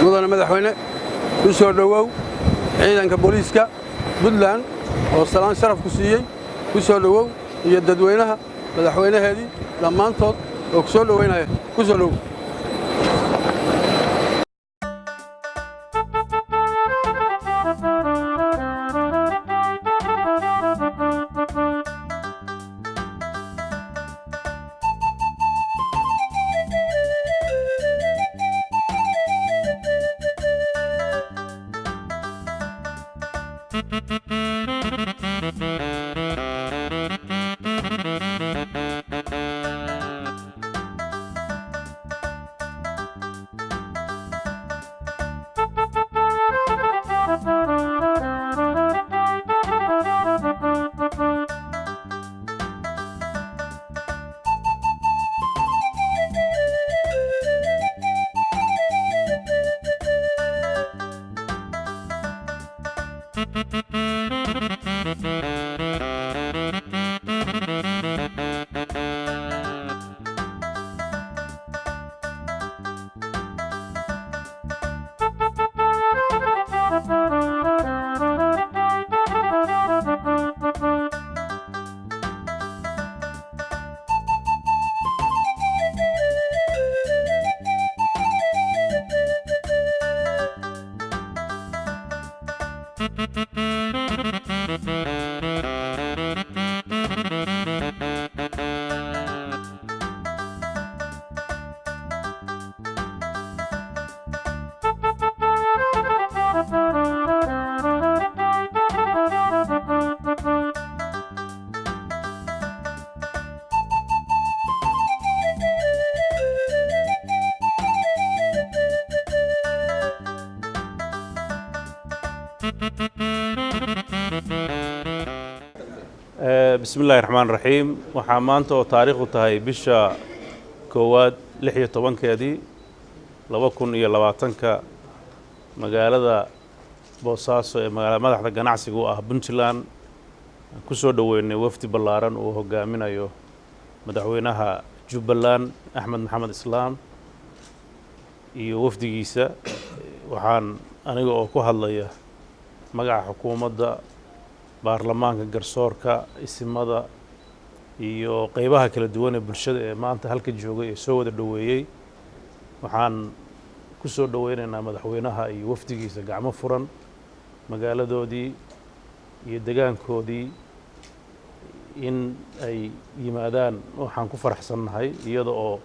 mudane madaxweyne ku soo dhawow ciidanka booliiska Puntland oo salaan sharaf ku siiyay ku soo dhawow iyo dadweynaha madaxweynaheedii dhammaantood oo ku soo dhaweynaya ku soo dhawow بسم الله الرحمن الرحيم وحمانته تاريخ تهاي بشا كواد لحية طبان كيدي لوكن إيا لواتنك مقالة بوصاص مقالة مدحة قناعسي قوة بنتلان كسو دوين وفد بلاران وهقامين أيو مدحوينها جبلان أحمد محمد إسلام إيو وفد جيسا وحان أنا أكو هالله مقع حكومة baarlamaanka garsoorka isimada iyo qaybaha kala duwan ee bulshada ee maanta halka joogay ee soo wada dhaweeyay waxaan ku soo dhaweynaynaa madaxweynaha iyo wafdigiisa gacmo furan magaaladoodii iyo deegaankoodii in ay yimaadaan waxaan ku faraxsanahay iyada oo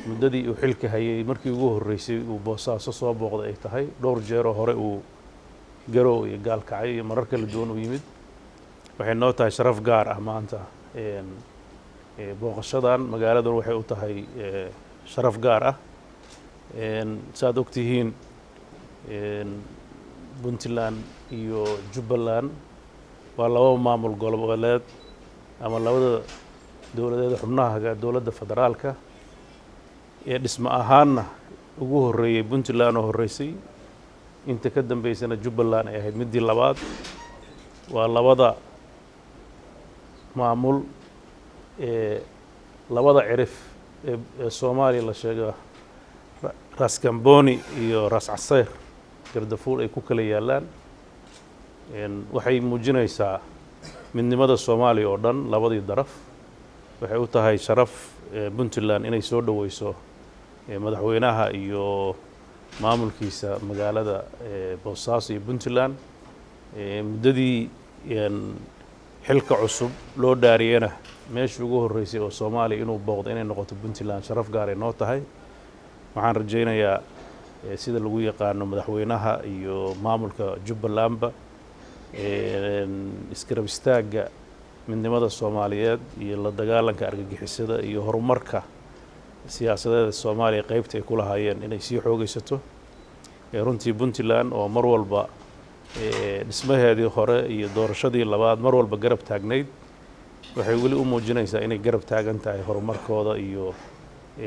muddadii uu xilka hayay markii ugu horeysay uu boosaaso soo booqday ay tahay dhowr jeer oo hore uu garow iyo gaalkacay iyo marar kala duwan u yimid waxay noo tahay sharaf gaar ah maanta booqashadan magaaladan waxay u tahay sharaf gaar ah saad ogtihiin Puntland iyo Jubbaland waa laba maamul goboleed ama labada dowladeeda xubnaha dowladda federaalka ee dhismo ahaanna ugu horreeyay Puntland oo horreysay inta ka dambeysana Jubbaland ay ahayd midii labaad waa labada maamul labada cirif ee Soomaaliya la sheego Ras Kamboni iyo Ras Casayr Gardafuul ay ku kala yaalaan waxay muujinaysaa midnimada Soomaaliya oo dhan labadii daraf waxay u tahay sharaf Puntland inay soo dhaweyso madaxweynaha iyo maamulkiisa magaalada Boosaaso iyo Puntland muddadii xilka cusub loo dhaariyana meeshii ugu horreysay oo Soomaaliya inuu booqdo inay noqoto Puntland sharaf gaar ah noo tahay waxaan rajaynayaa sida lagu yaqaano madaxweynaha iyo maamulka Jubbalandba iskarab istaaga midnimada Soomaaliyeed iyo la dagaalanka argagixisada iyo horumarka siyaasadeeda Soomaaliya qaybta ay ku lahaayeen inay sii xoogaysato runtii Puntland oo mar walba dhismaheedii hore iyo doorashadii labaad mar walba garab taagnayd waxay weli u muujinaysaa inay garab taagan tahay horumarkooda iyo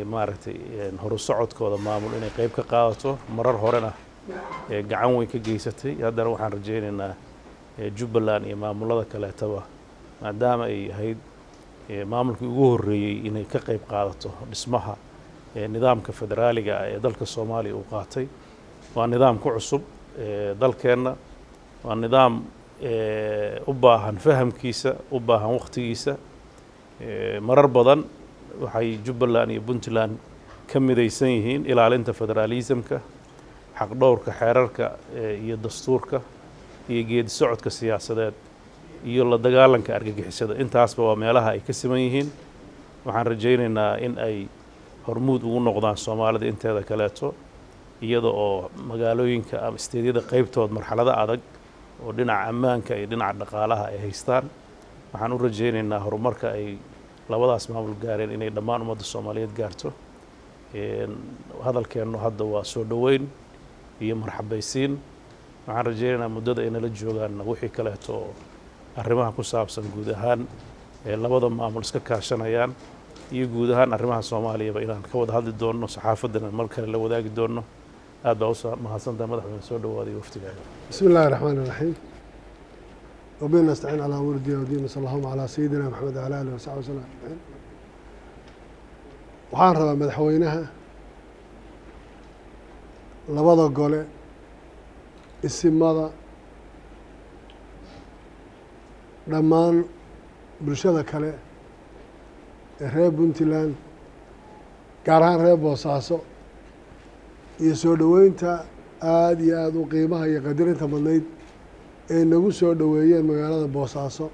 maaragtay horu socodkooda maamul inay qayb ka qaadato marar horena gacan weyn ka geysatay haddana waxaan rajaynaynaa Jubbaland iyo maamulada kaleetaba maadaama ay ahayd maamulkii ugu horreeyay inay ka qayb qaadato dhismaha nidaamka federaaliga ee dalka Soomaaliya uu qaatay waa nidaam ku cusub dalkeenna waa nidaam u baahan fahamkiisa u baahan waqtigiisa marar badan waxay Jubbaland iyo Puntland ka midaysan yihiin ilaalinta federalismka xaq dhowrka xeerarka iyo dastuurka iyo geedi socodka siyaasadeed iyo la dagaalanka argagixisada intaasba waa meelaha ay ka siman yihiin waxaan rajaynaynaa in ay hormuud ugu noqdaan Soomaalida inteeda kaleeto iyada oo magaalooyinka ama isteedyada qaybtood marxalada adag oo dhinaca ammaanka iyo dhinaca dhaqaalaha ay haystaan waxaan u rajaynaynaa horumarka ay labadaas maamul gaareen inay dhammaan ummadda Soomaaliyeed gaarto hadalkeenu hadda waa soo dhaweyn iyo marxabaysiin waxaan rajaynaynaa muddada ay nala joogaan wixii kaleeto arrimaha ku saabsan guud ahaan labada maamul iska kaashanayaan iyo guud ahaan arrimaha Soomaaliyaba inaan ka wada hadli doono saxaafaddana mar kale la wadaagi doono aad baa u mahadsantahay madaxweyne soo dhawaaday waftigaaga bismillaahi raxmaani raxiim وبنا نستعين على أمور الدين والدين صلى الله على سيدنا محمد وعلى آله وصحبه وسلم waxaan rabaa madaxweynaha labada gole isimada dhammaan bulshada kale ee reer Puntland gaar ahaan reer Boosaaso iyo soo dhaweynta aad iyo aad u qiimaha iyo qadarinta badnayd ay nagu soo dhaweeyeen magaalada Boosaaso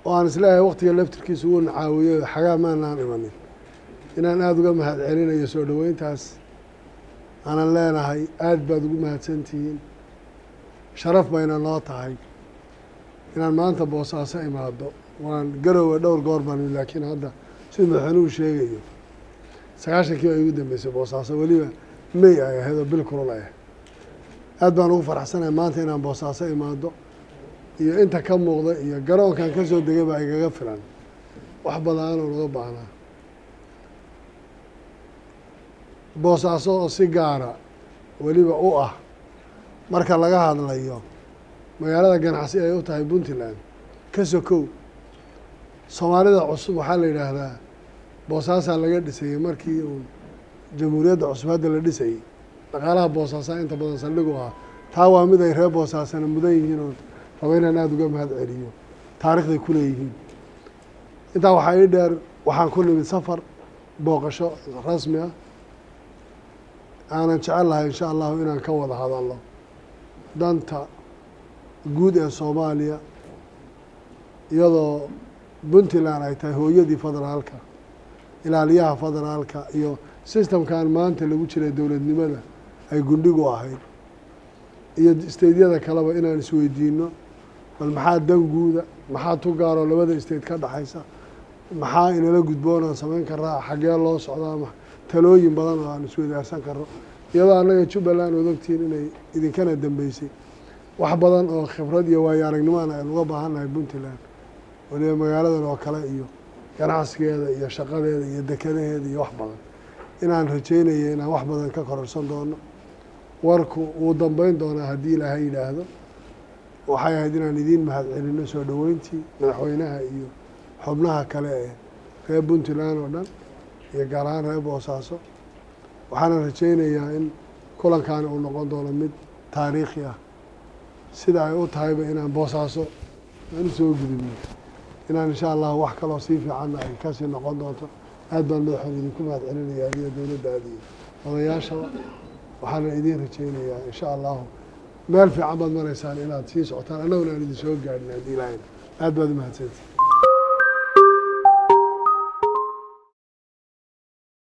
oo aan isleeyahay waqtiga laftirkiisa uu caawiyo xagaa maanaan imanin inaan aad uga mahad celinayo soo dhaweyntaas aanan leenahay aad baad ugu mahadsantihiin sharaf bayna noo tahay inaan maanta Boosaaso imaado waan garowe dhowr goor baan laakiin hadda sida madaxweynuhu sheegayo 90kii ay ugu dambeysay Boosaaso weliba May ay ahayd bil kulul ah aad baan ugu faraxsanahay maanta inaan Boosaaso imaado iyo inta ka muuqda iyo garoonkan ka soo degay baa igaga filan wax badan oo laga baahnaa Boosaaso oo si gaara weliba u ah marka laga hadlayo magaalada ganacsi ay u tahay Puntland ka sokow Soomaalida cusub waxaa la yiraahdaa Boosaaso laga dhisay markii uu jamhuuriyadda cusub hadda la dhisay dhaqaalaha Boosaaso inta badan saldhig u ah taa waa mid ay reer Boosaaso mudan yihiin oo haweenan aad uga mahad celiyo taariikhda ku leeyihiin intaa waxaa ii dheer waxaan ku nimid safar booqasho rasmi ah aanan jecelahay insha Allah inaan ka wada hadalno danta guud ee Soomaaliya iyadoo Puntland ay tahay hooyadii federaalka ilaaliyaha federaalka iyo systemkan maanta lagu jiray dowladnimada ay gundhigu ahayd iyo isteedyada kaleba inaan isweydiino bal maxaa dan guuda maxaa tu gaaro labada isteed ka dhaxaysa maxaa inala gudboonaan samayn karaa xagee loo socdaa talooyin badan oo aan isweydaarsan karno iyadoo annaga Jubbaland oo ogtiin inay idinkana dambeysay wax badan oo khibrad iyo waayo aragnimo aan uga baahannahay Puntland waliba magaaladan oo kale iyo ganacsigeeda iyo shaqadeeda iyo dekadaheeda iyo wax badan inaan rajaynaya inaan wax badan ka kororsan doono. warku wuu dambeyn doonaa haddii ilaahay yidhaahdo. waxay ahayd inaan idiin mahadcelino soo dhoweyntii madaxweynaha iyo xubnaha kale ee reer puntland oo dhan iyo gaar ahaan reer boosaaso. waxaana rajaynayaa in kulankaani uu noqon doono mid taariikhi ah sida ay u tahayba inaan boosaaso aan usoo gudubno inaan insha allah wax kaloo sii fiicanna ay kasii noqon doonto. aad baan madaxweyne idinku mahadcelinaya adiyo dowladdaada iyo odayaashaba. waxaana idiin rajaynayaa insha allahu meel fiican baad maraysaan inaad sii socotaan annaguna aan idin soo gaadhin haddii ilaahayna. aad baad u mahadsantihin.